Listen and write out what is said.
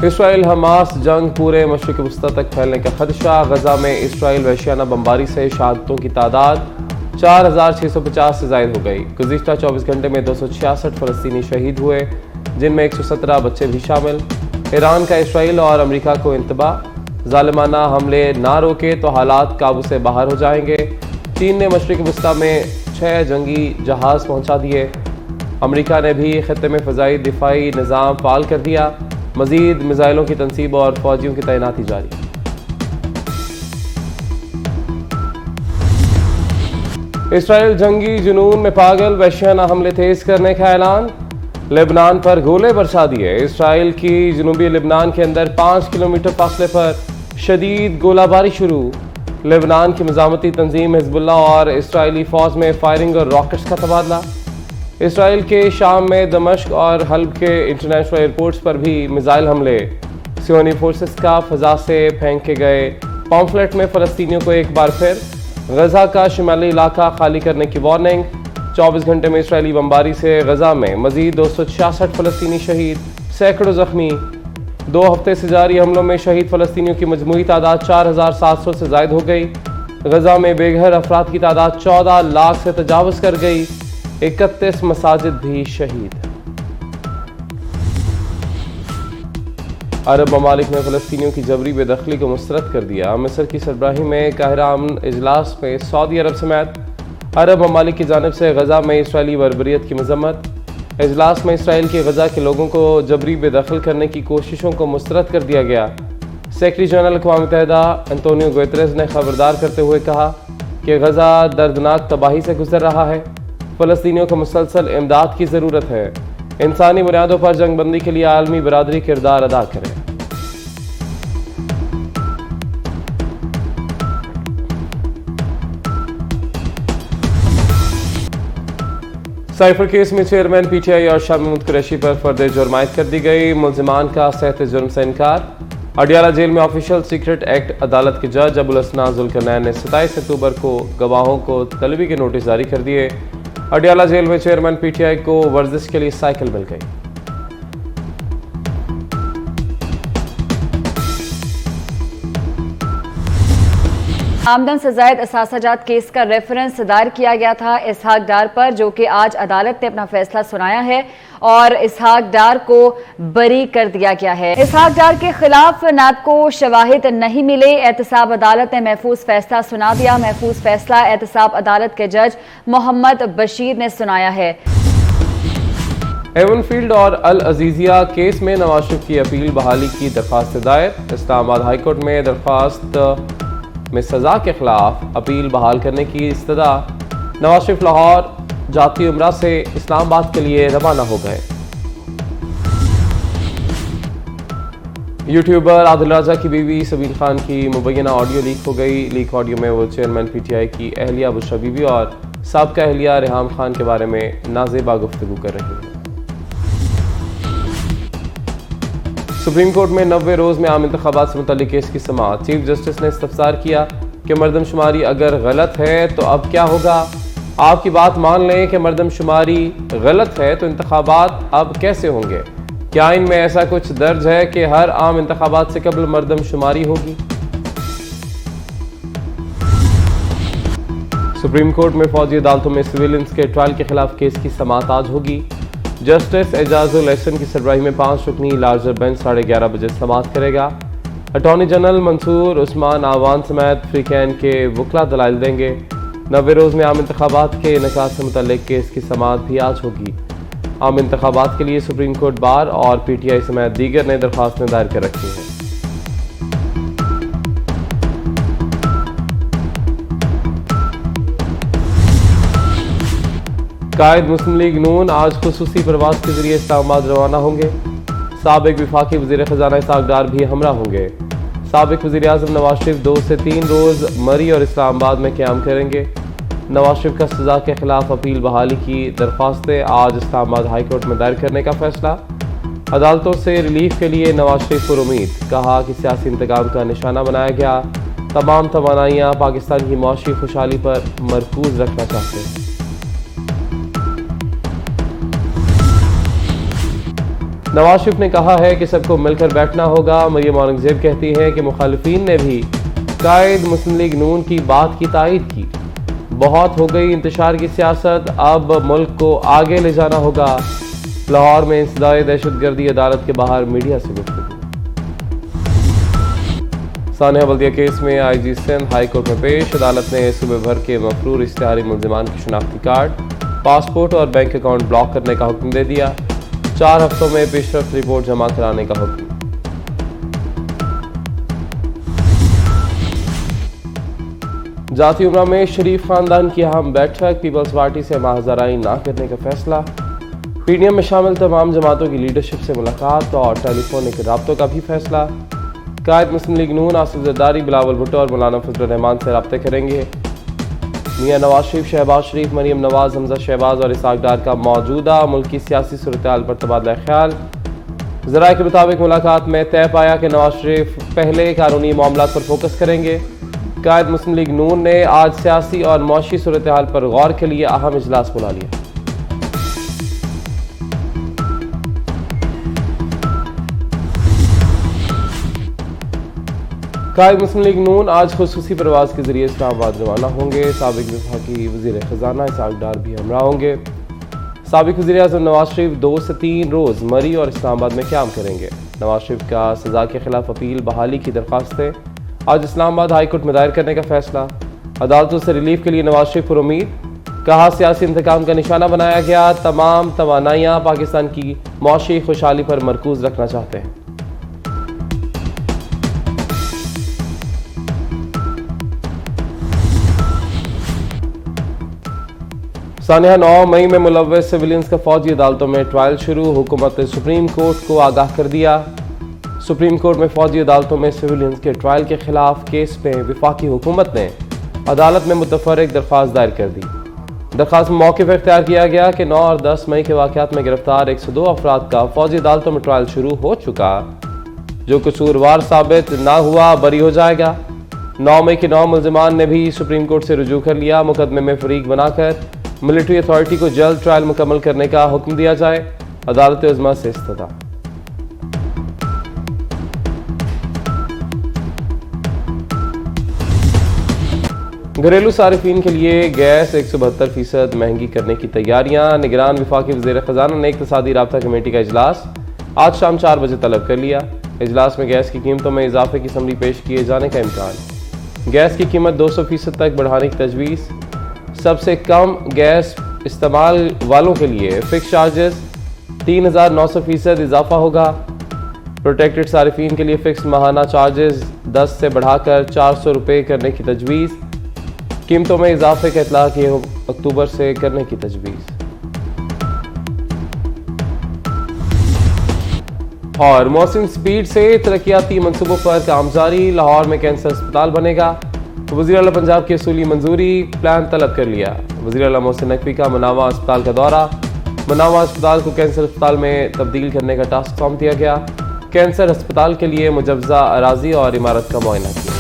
اسرائیل Hamas جنگ پورے مشرق وسطی تک پھیلنے کا خدشہ۔ غزہ میں اسرائیل وحشیانہ بمباری سے شہادتوں کی تعداد 4650 سے زائد ہو گئی۔ گزشتہ 24 گھنٹے میں 266 فلسطینی شہید ہوئے، جن میں 117 بچے بھی شامل۔ ایران کا اسرائیل اور امریکہ کو انتباہ، ظالمانہ حملے نہ روکے تو حالات قابو سے باہر ہو جائیں گے۔ چین نے مشرق وسطی میں 6 جنگی جہاز پہنچا دیے۔ امریکہ نے بھی خطے میں فضائی دفاعی نظام فعال کر دیا۔ مزید میزائلوں کی تنصیب اور فوجیوں کی تعیناتی جاری۔ اسرائیل جنگی جنون میں پاگل، وحشیانہ حملے تیز کرنے کا اعلان۔ لبنان پر گولے برسا دیے۔ اسرائیل کی جنوبی لبنان کے اندر 5 کلومیٹر فاصلے پر شدید گولہ باری شروع۔ لبنان کی مزاحمتی تنظیم حزب اللہ اور اسرائیلی فوج میں فائرنگ اور راکٹس کا تبادلہ۔ اسرائیل کے شام میں دمشق اور حلب کے انٹرنیشنل ایئرپورٹس پر بھی میزائل حملے۔ صہیونی فورسز کا فضا سے پھینکے گئے پامفلٹ میں فلسطینیوں کو ایک بار پھر غزہ کا شمالی علاقہ خالی کرنے کی وارننگ۔ 24 گھنٹے میں اسرائیلی بمباری سے غزہ میں مزید 266 فلسطینی شہید، سینکڑوں زخمی۔ 2 ہفتے سے جاری حملوں میں شہید فلسطینیوں کی مجموعی تعداد 4700 سے زائد ہو گئی۔ غزہ میں بے گھر افراد کی تعداد 14 لاکھ سے تجاوز کر گئی۔ 31 مساجد بھی شہید۔ عرب ممالک نے فلسطینیوں کی جبری بے دخلی کو مسترد کر دیا۔ مصر کی سربراہی میں قاہرہ امن اجلاس میں سعودی عرب سمیت عرب ممالک کی جانب سے غزہ میں اسرائیلی بربریت کی مذمت۔ اجلاس میں اسرائیل کے غزہ کے لوگوں کو جبری بے دخل کرنے کی کوششوں کو مسترد کر دیا گیا۔ سیکرٹری جنرل اقوام متحدہ انطونیو گوتریز نے خبردار کرتے ہوئے کہا کہ غزہ دردناک تباہی سے گزر رہا ہے۔ فلسطینیوں کو مسلسل امداد کی ضرورت ہے۔ انسانی بنیادوں پر جنگ بندی کے لیے عالمی برادری کردار ادا کرے۔ سائفر کیس میں چیئرمین پی ٹی آئی اور شاہ محمود قریشی پر فرد جرم عائد کر دی گئی۔ ملزمان کا صحت جرم سے انکار۔ اڈیالہ جیل میں آفیشل سیکرٹ ایکٹ عدالت کے جج ابوالحسناء ذوالقرنین نے 27 اکتوبر کو گواہوں کو طلبی کے نوٹس جاری کر دیے۔ اڈیالہ جیل میں چیئرمین پی ٹی آئی کو ورزش کے لیے سائیکل مل گئی۔ آمدن سے زائد اثاثہ جات کیس کا ریفرنس دائر کیا گیا تھا اسحاق ڈار پر، جو کہ آج عدالت نے اپنا فیصلہ سنایا ہے اور اسحاق ڈار کو بری کر دیا گیا ہے۔ اسحاق ڈار کے خلاف نیب کو شواہد نہیں ملے۔ احتساب عدالت نے محفوظ فیصلہ سنا دیا۔ محفوظ فیصلہ احتساب عدالت کے جج محمد بشیر نے سنایا ہے۔ ایون فیلڈ اور العزیزیہ کیس میں نواز شریف کی اپیل بحالی کی درخواست دائر۔ اسلام آباد ہائی کورٹ میں درخواست میں سزا کے خلاف اپیل بحال کرنے کی استدعا۔ نواز شریف لاہور جاتی عمرہ سے اسلام آباد کے لیے روانہ ہو گئے۔ یوٹیوبر عادل راجہ کی بیوی سبیل خان کی مبینہ آڈیو لیک ہو گئی۔ لیک آڈیو میں وہ چیئرمین پی ٹی آئی کی اہلیہ بشریٰ بی بی اور سابقہ اہلیہ ریحام خان کے بارے میں نازیبا گفتگو کر رہی ہیں۔ سپریم کورٹ میں 90 روز میں عام انتخابات سے متعلق کیس کی سماعت۔ چیف جسٹس نے استفسار کیا کہ مردم شماری اگر غلط ہے تو اب کیا ہوگا؟ آپ کی بات مان لیں کہ مردم شماری غلط ہے تو انتخابات اب کیسے ہوں گے؟ کیا ان میں ایسا کچھ درج ہے کہ ہر عام انتخابات سے قبل مردم شماری ہوگی؟ سپریم کورٹ میں فوجی عدالتوں میں سویلنس کے ٹرائل کے خلاف کیس کی سماعت آج ہوگی۔ جسٹس اعجاز الاحسن کی سربراہی میں 5 رکنی لارجر بینچ 11:30 بجے سماعت کرے گا۔ اٹارنی جنرل منصور عثمان آوان سمیت فریقین کے وکلا دلائل دیں گے۔ 90 روز میں عام انتخابات کے انعقاد سے متعلق کیس کی سماعت بھی آج ہوگی۔ عام انتخابات کے لیے سپریم کورٹ بار اور پی ٹی آئی سمیت دیگر نے درخواستیں دائر کر رکھی ہیں۔ قائد مسلم لیگ نون آج خصوصی پرواز کے ذریعے اسلام آباد روانہ ہوں گے۔ سابق وفاقی وزیر خزانہ اسحاق ڈار بھی ہمراہ ہوں گے۔ سابق وزیر اعظم نواز شریف 2 سے 3 روز مری اور اسلام آباد میں قیام کریں گے۔ نواز شریف کا سزا کے خلاف اپیل بحالی کی درخواستیں آج اسلام آباد ہائی کورٹ میں دائر کرنے کا فیصلہ۔ عدالتوں سے ریلیف کے لیے نواز شریف پر امید، کہا کہ سیاسی انتقام کا نشانہ بنایا گیا، تمام توانائیاں پاکستان کی معاشی خوشحالی پر مرکوز رکھنا چاہتے ہیں۔ نواز شریف نے کہا ہے کہ سب کو مل کر بیٹھنا ہوگا۔ مریم اورنگزیب کہتی ہیں کہ مخالفین نے بھی قائد مسلم لیگ نون کی بات کی تائید کی۔ بہت ہو گئی انتشار کی سیاست، اب ملک کو آگے لے جانا ہوگا۔ لاہور میں انسداد دہشت گردی عدالت کے باہر میڈیا سے گفتگو۔ سانحہ بلدیہ کیس میں آئی جی سندھ ہائی کورٹ میں پیش، عدالت نے صوبے بھر کے مفرور اشتہاری ملزمان کی شناختی کارڈ، پاسپورٹ اور بینک اکاؤنٹ بلاک کرنے کا حکم دے دیا۔ 4 ہفتوں میں پیش رفت رپورٹ جمع کرانے کا حکم۔ ذاتی عمرہ میں شریف خاندان کی اہم بیٹھک، پیپلز پارٹی سے ماحضرائی نہ کرنے کا فیصلہ۔ پی ڈی ایم میں شامل تمام جماعتوں کی لیڈرشپ سے ملاقات اور ٹیلی فونک رابطوں کا بھی فیصلہ۔ قائد مسلم لیگ نون آصف زرداری، بلاول بھٹو اور مولانا فضل الرحمان سے رابطے کریں گے۔ میاں نواز شریف، شہباز شریف، مریم نواز، حمزہ شہباز اور اسحاق ڈار کا موجودہ ملکی سیاسی صورتحال پر تبادلہ خیال۔ ذرائع کے مطابق ملاقات میں طے پایا کہ نواز شریف پہلے قانونی معاملات پر فوکس کریں گے۔ قائد مسلم لیگ نون نے آج سیاسی اور معاشی صورتحال پر غور کے لیے اہم اجلاس بلا لیا۔ قائد مسلم لیگ نون آج خصوصی پرواز کے ذریعے اسلام آباد روانہ ہوں گے۔ سابق وفاقی وزیر خزانہ اسحاق ڈار بھی ہمراہ ہوں گے۔ سابق وزیر اعظم نواز شریف 2 سے 3 روز مری اور اسلام آباد میں قیام کریں گے۔ نواز شریف کا سزا کے خلاف اپیل بحالی کی درخواستیں آج اسلام آباد ہائی کورٹ میں دائر کرنے کا فیصلہ۔ عدالتوں سے ریلیف کے لیے نواز شریف پر امید، کہا سیاسی انتقام کا نشانہ بنایا گیا، تمام توانائیاں پاکستان کی معاشی خوشحالی پر مرکوز رکھنا چاہتے ہیں۔ سانحہ 9 مئی میں ملوث سویلینز کا فوجی عدالتوں میں ٹرائل شروع، حکومت نے سپریم کورٹ کو آگاہ کر دیا۔ سپریم کورٹ میں فوجی عدالتوں میں سویلینز کے ٹرائل کے خلاف کیس میں وفاقی حکومت نے عدالت میں متفرق درخواست دائر کر دی۔ درخواست میں موقف اختیار کیا گیا کہ 9 اور 10 مئی کے واقعات میں گرفتار 102 افراد کا فوجی عدالتوں میں ٹرائل شروع ہو چکا، جو قصوروار ثابت نہ ہوا بری ہو جائے گا۔ 9 مئی کے 9 ملزمان نے بھی سپریم کورٹ سے رجوع کر لیا۔ مقدمے میں فریق بنا کر ملٹری اتھارٹی کو جلد ٹرائل مکمل کرنے کا حکم دیا جائے۔ عدالت عظمیٰ سے استدعا۔ گھریلو صارفین کے لیے گیس 172% مہنگی کرنے کی تیاریاں، نگران وفاقی وزیر خزانہ نے اقتصادی رابطہ کمیٹی کا اجلاس آج شام 4 بجے طلب کر لیا۔ اجلاس میں گیس کی قیمتوں میں اضافے کی سمری پیش کیے جانے کا امکان، گیس کی قیمت 200% تک بڑھانے کی تجویز، سب سے کم گیس استعمال والوں کے لیے فکس چارجز 3900% اضافہ ہوگا، پروٹیکٹڈ صارفین کے لیے فکس ماہانہ چارجز 10 سے بڑھا کر 400 روپے کرنے کی تجویز، قیمتوں میں اضافے کا اطلاق یہ اکتوبر سے کرنے کی تجویز۔ اور محسن سپیڈ سے ترقیاتی منصوبوں پر کام جاری، لاہور میں کینسر اسپتال بنے گا، وزیر اعلیٰ پنجاب کی اصولی منظوری، پلان طلب کر لیا۔ وزیر اعلیٰ محسن نقوی کا مناوا اسپتال کا دورہ، مناوا اسپتال کو کینسر اسپتال میں تبدیل کرنے کا ٹاسک سونپ دیا گیا، کینسر اسپتال کے لیے مجوزہ اراضی اور عمارت کا معائنہ کیا۔